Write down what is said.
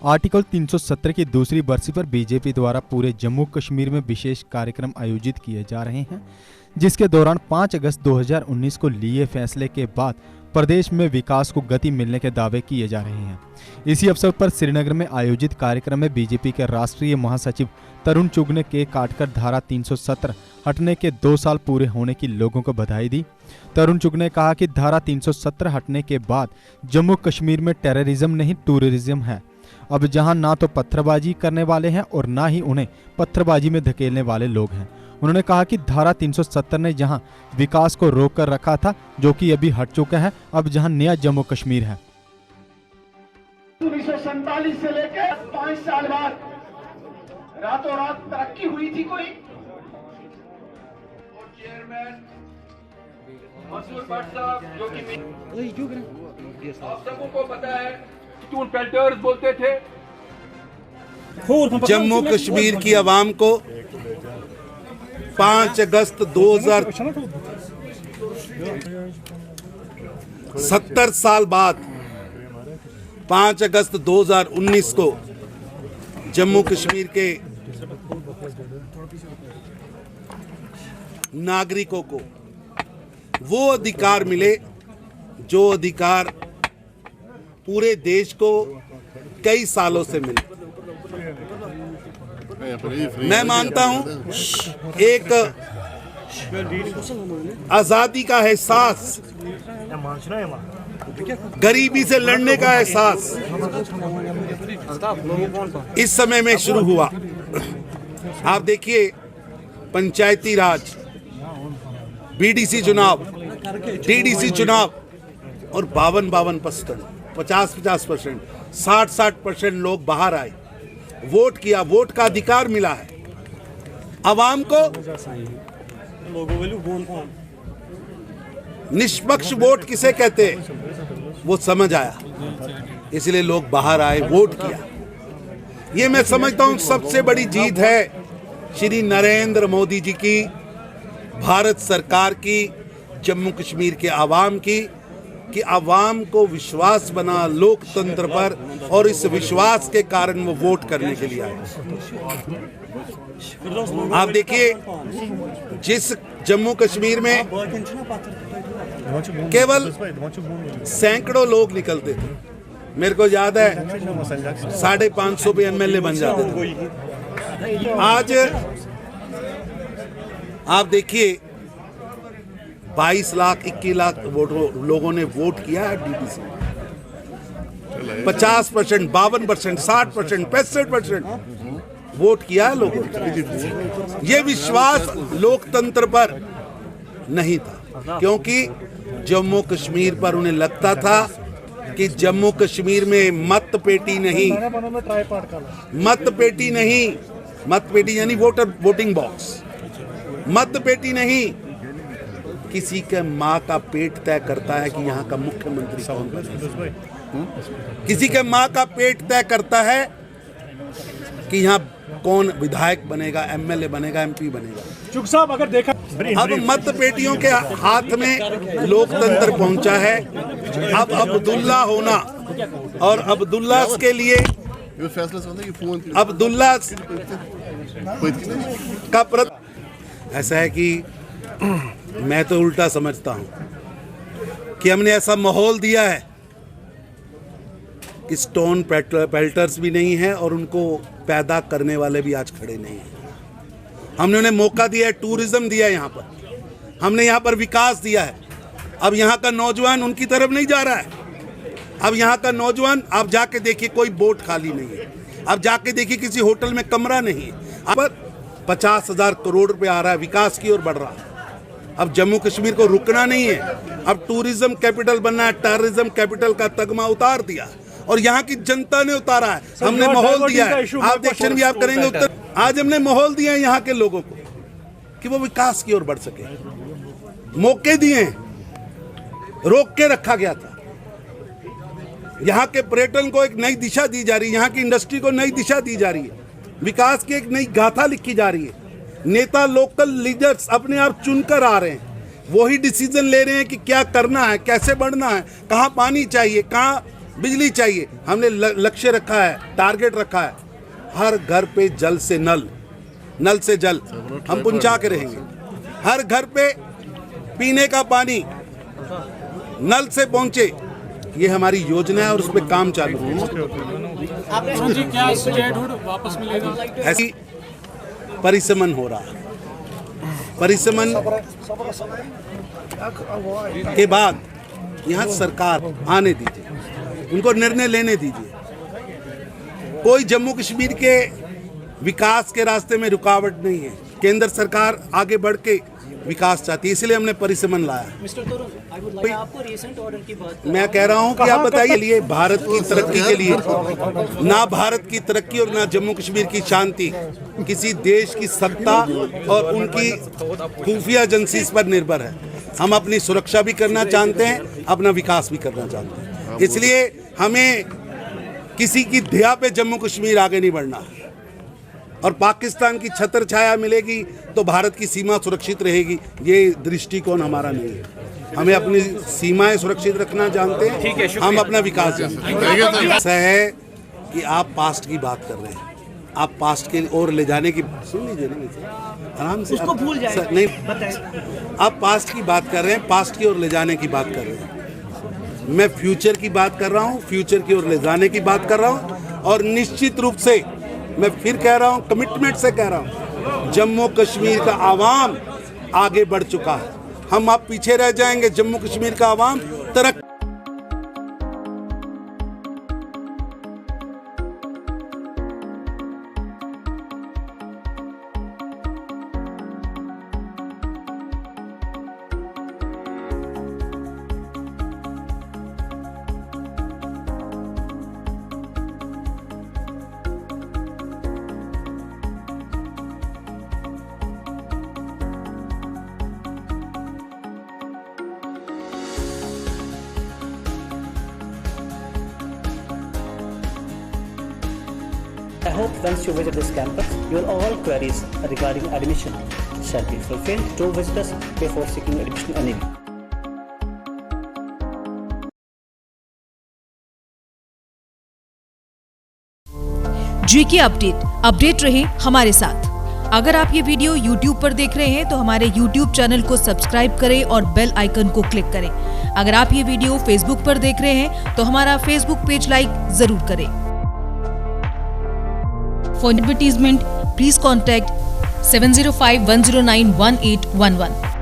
Article 370 की दूसरी बरसी पर बीजेपी द्वारा पूरे जम्मू कश्मीर में विशेष कार्यक्रम आयोजित किए जा रहे हैं, जिसके दौरान 5 अगस्त 2019 को लिए फैसले के बाद प्रदेश में विकास को गति मिलने के दावे किए जा रहे हैं। इसी अवसर पर श्रीनगर में आयोजित कार्यक्रम में बीजेपी के राष्ट्रीय महासचिव तरुण चुग ने केक काटकर धारा 370 हटने के 2 साल पूरे होने की लोगों को बधाई दी। तरुण चुग ने कहा कि धारा 370 हटने के बाद जम्मू कश्मीर में टेररिज्म नहीं टूरिज्म है। अब जहां ना तो पत्थरबाजी करने वाले हैं और ना ही उन्हें पत्थरबाजी में धकेलने वाले लोग हैं। उन्होंने कहा कि धारा 370 ने जहां विकास को रोक कर रखा था, जो कि अभी हट चुका है, अब जहां नया जम्मू कश्मीर है। 1947 से लेकर 5 साल बाद रातों रात तरक्की हुई थी कोई? और चेयरमैन मसूर भट्ट साहब, जो कि आप सबको पता है, स्टून पेल्टर्स बोलते थे। जम्मू कश्मीर की आवाम को 5 अगस्त 70 साल बाद 5 अगस्त 2019 को जम्मू कश्मीर के नागरिकों को वो अधिकार मिले जो अधिकार पूरे देश को कई सालों से मिले। मैं मानता हूं एक आजादी का एहसास, गरीबी से लड़ने का एहसास इस समय में शुरू हुआ। आप देखिए, पंचायती राज, बीडीसी चुनाव, डीडीसी चुनाव और 52%, 50%, 60% लोग बाहर आए, वोट किया, वोट का अधिकार मिला है आवाम को। निष्पक्ष वोट किसे कहते हैं वो समझ आया, इसलिए लोग बाहर आए, वोट किया। ये मैं समझता हूं सबसे बड़ी जीत है श्री नरेंद्र मोदी जी की, भारत सरकार की, जम्मू कश्मीर के आवाम की, कि आवाम को विश्वास बना लोकतंत्र पर, और इस विश्वास के कारण वो वोट करने के लिए आए। आप देखिए, जिस जम्मू कश्मीर में केवल सैकड़ों लोग निकलते थे, मेरे को याद है 550 पे एमएलए बन जाते थे। आज आप देखिए 22 लाख 21 लाख लोगों ने वोट किया है डीडीसी। 50%, 52%, 60%, 65% वोट किया है लोगों ने। ये विश्वास लोकतंत्र पर नहीं था, क्योंकि जम्मू कश्मीर पर उन्हें लगता था कि जम्मू कश्मीर में मतपेटी नहीं, मतपेटी नहीं, मतपेटी यानी वोटिंग बॉक्स, मतपेटी नहीं, किसी के माँ का पेट तय करता है कि यहाँ का मुख्यमंत्री कौन बनेगा। किसी के माँ का पेट तय करता है कि यहाँ कौन विधायक बनेगा, एमएलए बनेगा, एमपी बनेगा। चुग साहब, अगर देखा अब मतपेटियों के हाथ में लोकतंत्र पहुंचा है। अब अब्दुल्ला होना, और अब्दुल्ला के लिए अब्दुल्ला का ऐसा है कि मैं तो उल्टा समझता हूं कि हमने ऐसा माहौल दिया है कि स्टोन पेल्टर्स भी नहीं है और उनको पैदा करने वाले भी आज खड़े नहीं हैं। हमने उन्हें मौका दिया है, टूरिज्म दिया है, यहाँ पर हमने यहाँ पर विकास दिया है। अब यहाँ का नौजवान उनकी तरफ नहीं जा रहा है। अब यहाँ का नौजवान, आप जाके देखिए, कोई बोट खाली नहीं है। अब जाके देखिए, किसी होटल में कमरा नहीं है। अब 50,000 करोड़ रुपए आ रहा है, विकास की ओर बढ़ रहा है। अब जम्मू कश्मीर को रुकना नहीं है, अब टूरिज्म कैपिटल बनना है। टेररिज्म कैपिटल का तगमा उतार दिया और यहाँ की जनता ने उतारा है। हमने माहौल दिया है, आप देखशन भी आप करेंगे उत्तर। आज हमने माहौल दिया है यहाँ के लोगों को कि वो विकास की ओर बढ़ सके। मौके दिए, रोक के रखा गया था। यहाँ के पर्यटन को एक नई दिशा दी जा रही है, यहाँ की इंडस्ट्री को नई दिशा दी जा रही है, विकास की एक नई गाथा लिखी जा रही है। नेता, लोकल लीडर्स अपने आप चुनकर आ रहे हैं, वही डिसीजन ले रहे हैं कि क्या करना है, कैसे बढ़ना है, कहाँ पानी चाहिए, कहाँ बिजली चाहिए। हमने लक्ष्य रखा है, टारगेट रखा है, हर घर पे जल से नल, नल से जल हम पहुंचा के रहेंगे। हर घर पे पीने का पानी नल से पहुंचे, ये हमारी योजना है और उस पर काम चालू है। क्या स्टेटहुड वापस मिलेगा? ऐसी परिसमन हो रहा है। परिसमन के बाद यहाँ सरकार आने दीजिए, उनको निर्णय लेने दीजिए। कोई जम्मू कश्मीर के विकास के रास्ते में रुकावट नहीं है। केंद्र सरकार आगे बढ़ के विकास चाहती है, इसलिए हमने परिसमन लाया। Mister Tarun, I would like आपको रिसेंट ऑर्डर की बात मैं कह रहा हूं कि आप बताइए, लिए भारत की तरक्की के लिए, ना भारत की तरक्की और ना जम्मू कश्मीर की शांति किसी देश की सत्ता और उनकी खुफिया एजेंसीज पर निर्भर है। हम अपनी सुरक्षा भी करना चाहते हैं, अपना विकास भी करना चाहते हैं। इसलिए हमें किसी की ध्या पे जम्मू कश्मीर आगे नहीं बढ़ना, और पाकिस्तान की छत्र छाया मिलेगी तो भारत की सीमा सुरक्षित रहेगी, ये दृष्टिकोण हमारा नहीं है। हमें अपनी सीमाएं सुरक्षित रखना जानते हैं, हम अपना विकास जानते हैं। ऐसा है कि आप पास्ट की बात कर रहे हैं, आप पास्ट के ओर ले जाने की, सुन लीजिए ना आराम से, उसको भूल जाए नहीं आप पास्ट की बात कर रहे हैं, पास्ट की ओर ले जाने की बात कर रहे हैं। मैं फ्यूचर की बात कर रहा हूँ, फ्यूचर की ओर ले जाने की बात कर रहा हूँ। और निश्चित रूप से मैं फिर कह रहा हूं, कमिटमेंट से कह रहा हूं, जम्मू कश्मीर का आवाम आगे बढ़ चुका है, हम आप पीछे रह जाएंगे। जम्मू कश्मीर का आवाम तरक्की I hope once you visit this campus, your all queries regarding admission shall be fulfilled. Do visit us before seeking admission anyway. GK update रहे हमारे साथ। अगर आप ये वीडियो YouTube पर देख रहे हैं तो हमारे YouTube चैनल को सब्सक्राइब करें और बेल आइकन को क्लिक करें। अगर आप ये वीडियो Facebook पर देख रहे हैं तो हमारा Facebook पेज लाइक जरूर करें। For advertisement, please contact 705-109-1811.